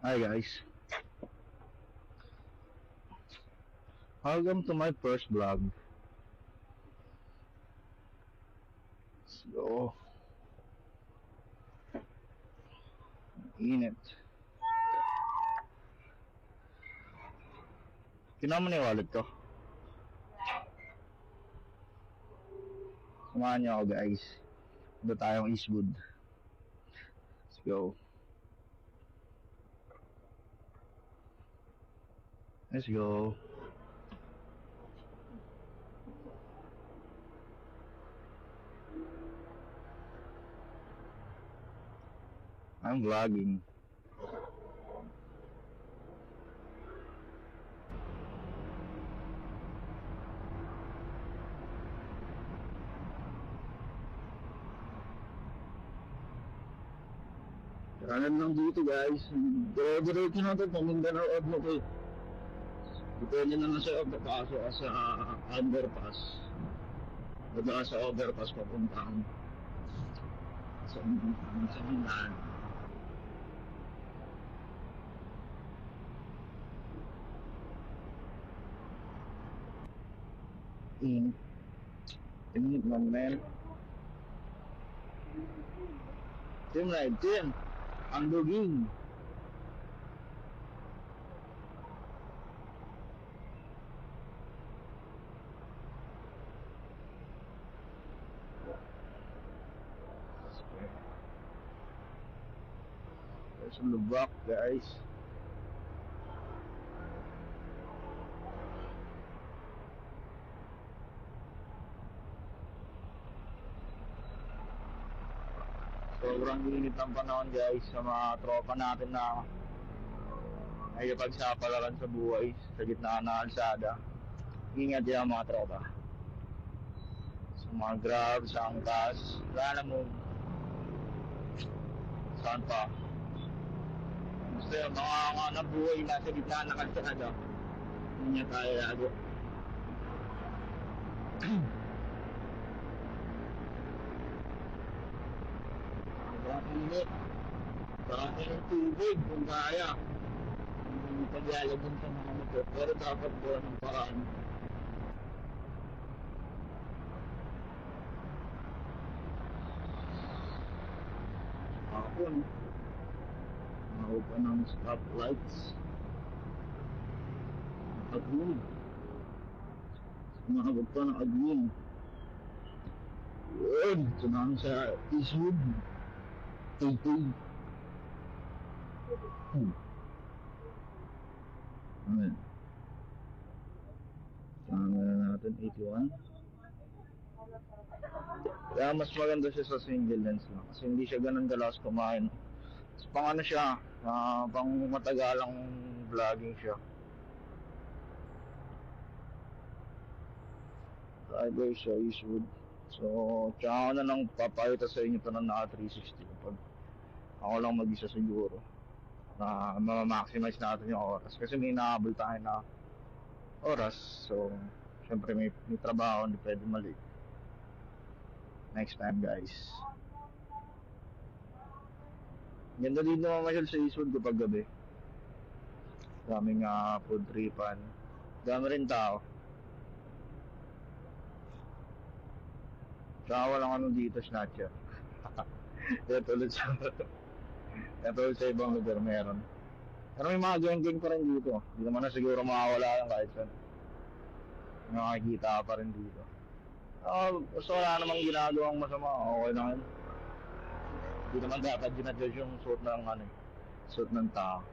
Hi guys, welcome to my first vlog. Let's go. Init. Kinuha mo na yung wallet ko. Samahan niyo ako guys. Punta tayong Eastwood. Let's go. Let's go. I'm vlogging. Kanan lang dito guys. Dire-diretso na ito. Pamindanao out mo ito. Depende na lang sa'yo papasok ka sa underpass. Dada sa overpass papuntang sa Mindan. Init man men. Tim này Tim ăn burger. There's some lubak guys. Sobrang init ang panahon guys sa mga tropa natin na nakikipagsapalaran sa buhay sa gitna ng kalsada. Ingat yan mga tropa. Sa mga grab, sa angkas, wala mo saan pa. Gusto yung mga na buhay na sa gitna ng kalsada. Hindi niya kaya lago. Sobrang init. Parang yung tubig kung kaya. Hindi paglalagyan sa mga motor. Pero dapat po ng paraan. Hapon. Mahal pa ng stoplights. Agwin. Mahal pa ng agwin. Yun. Sunang sa Eastwood. Taytay. Amen. Sama na natin 81. Kaya mas maganda siya sa single lens lang kasi hindi siya ganun kalakas kumain. Mas pang ano siya, pang matagalang vlogging siya. Driver siya Eastwood. So, tsaka na lang papayita sa inyo ito ng naka 360 kapag ako lang mag-isa siguro na ma-maximize natin yung oras kasi may nahabol tayo na oras. So, syempre may trabaho, hindi pwede mali. Next time guys. Ganda din naman masyal sa Eastwood kapag gabi. Daming food tripan. Dami rin tao. Tsaka walang ano dito, snatcher. Kaya tulad sa ibang lugar meron. Pero may mga geng-geng pa rin dito. Hindi naman na siguro makawala yan kahit saan. Nakakita pa rin dito. Basta wala namang ginagawang masama. Okay lang yun. Hindi naman dapat ginadjudge yung suot ng suot ng tao.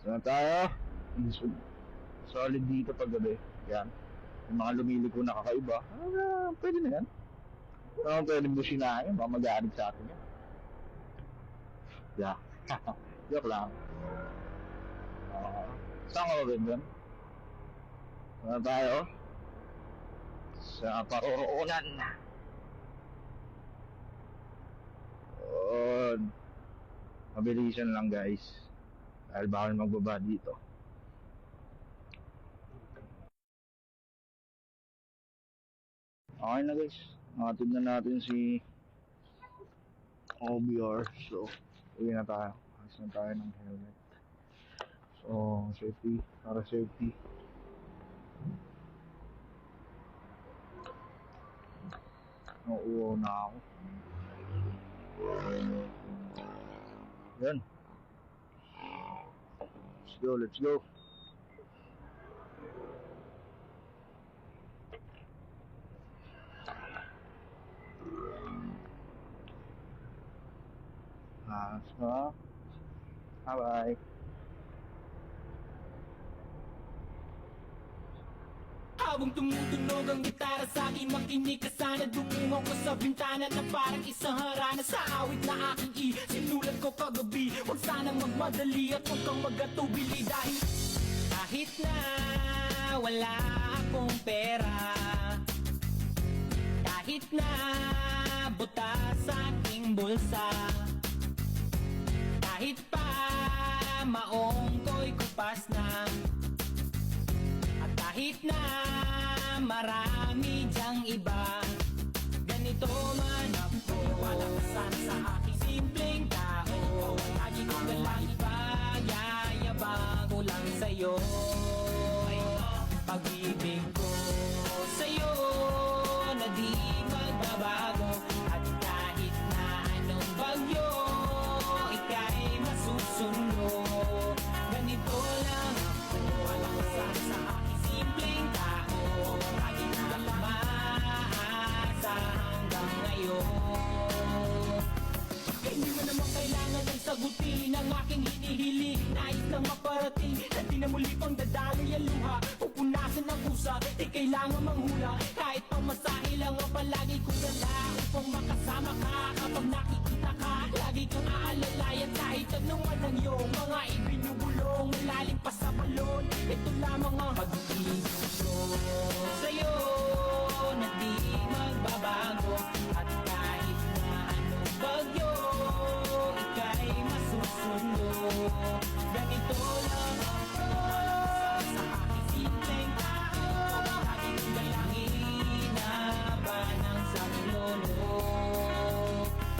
Saan tayo? Solid dito pag gabi. Yan. Yung mga lumiliko na kakaiba. Pwede na yan. Pwede businahin. Baka mag-aarig sa atin yan. Yeah. Joke lang. Saan ka ba doon? Saan tayo? Sa paroroonan. Mabilisan lang guys. Dahil bawal magbaba dito. Okay na guys. Tignan natin si OBR. So, uwi na tayo. Ayos na tayo ng helmet. So, safety. Para safety. Nauuwaw na ako. Yan. Let's go, let's go. So, bye-bye. Habang tumutunog ang gitara sa akin, makinig ka sana. Dumungaw ko sa bintana na parang isang harana. Sa awit na aking sinulat ko kagabi. Huwag sanang magmadali at huwag kang magatubili. Dahil kahit na wala akong pera, kahit na butas sa aking bulsa, kahit pa maong ko'y kupas na, at kahit na marami dyang iba, ganito man ako. Wala ka sana sa aking simpleng tao. Lagi kong galang ipag-yayabang ko lang sa'yo. Pag-ibig ko sa'yo na di magbabago. At kahit na anong bagyo, ika'y masusunod. Ganito lang ako. Wala ka sana sa aking simpleng tao. Lagi na lang maasa hanggang ngayon. Hindi mo naman kailangan ng sagutin ang aking hinihiling. Nais lang maparating na di na muli pang dadaloy ang luha. Pupunasan ng pusa, di kailangan manghula. Kahit pamasahe lang ang palagi kong dala upang makasama ka. Kapag nakikita ka, lagi kang aalalayan. Kahit anuman ang iyong mga ibinubulong, malalim pa sa balon. Ito lamang ang pag-ibig ko sa'yo na di magbabago. At kahit na anong bagyo, ika'y masusunod. Ganito lang ako sa aking simpleng tao. Laging dalangin na ba ng saklolo.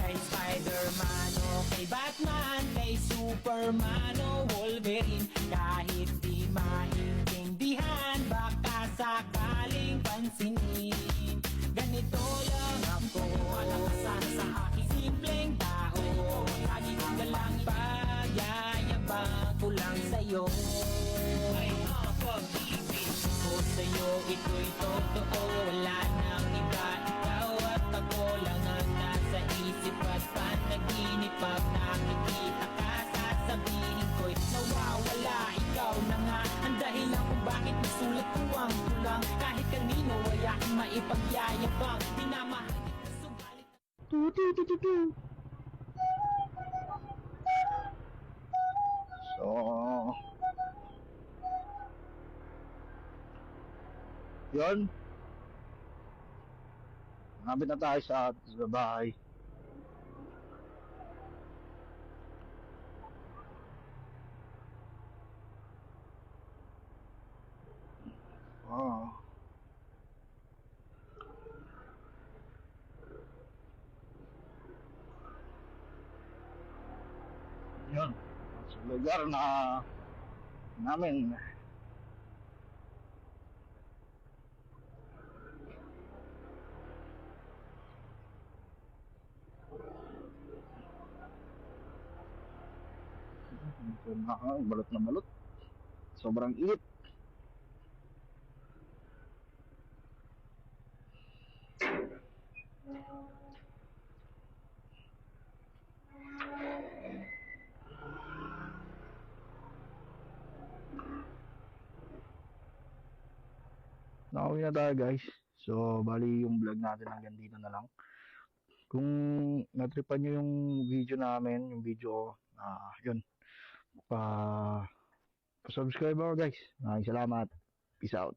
Kay Spider-Man o kay Batman, kay Superman o Wolverine, kahit di maintindihan, baka sakaling pansinin. Ganito lang ako, wala ka sana sa aking simpleng tao. Lagi kong galang ipag-yayabang ko lang sa'yo. Ay, pag-ibig ko sa'yo, ito'y totoo. Wala nang iba, ikaw at ako lang ang nasa isip at panaginip. Pag nakikita ka, sasabihin ko'y nawawala. Ikaw na nga ang dahilan kung bakit nasulat ko ang tulang. Kahit kanino ay aking maipagyayabang. Minamahal kita subalit. So, yun. Nabit na tayo sa bahay. Oh. Yun. Sa lugar na namin. Balot na balot. Sobrang init. Nakauwi na tayo guys. So, bali yung vlog natin hanggang dito na lang. Kung natripan nyo yung video namin, yung video, yun. Pa-subscribe ako guys. Maraming salamat. Peace out.